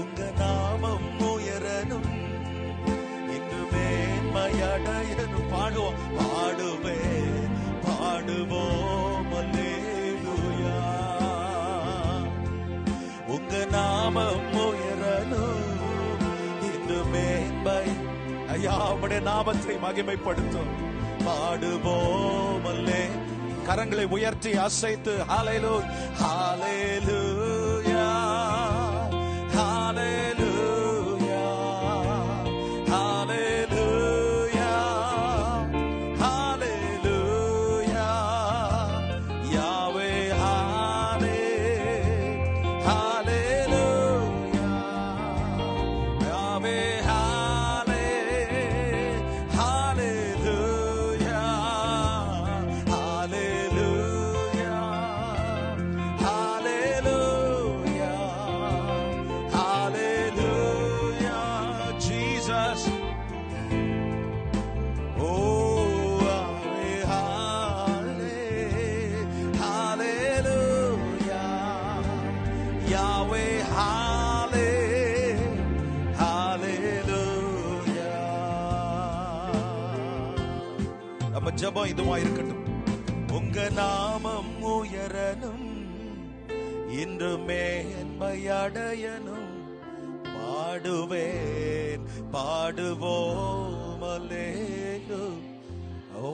உங்க நாமம் உயரணும், இன்று மேன்மையடையணும். பாடுவோம், பாடுவேன், பாடுவோம் அல்லேலூயா. உங்க நாமம் உயரணும், இன்று மேன்மை. ஐயா, உம்முடைய நாமத்தை மகிமைப்படுத்தும். பாடுவோம் அல்லே. கரங்களை உயர்த்தி அசைத்து ஹல்லேலூயா, ஹல்லேலூயா, ஹல்லேலூயா, ஹல்லேலூயா, ஹல்லேலூயா. யாவே ஹல்லே, ஹல்லேலூயா, யாவே ஹல்லே, ஹல்லேலூயா, ஹல்லேலூயா, ஹல்லேலூயா, ஹல்லேலூயா. Jesus, oh, hallelujah, Yahweh, hallelujah. நம்ம ஜெபம் இதுவா இருக்கட்டும். உங்க நாமம் உயரணும், இன்று மேன்மையடையணும். பாடுவேன், பாடுவோம் அல்லேலூயா. ஓ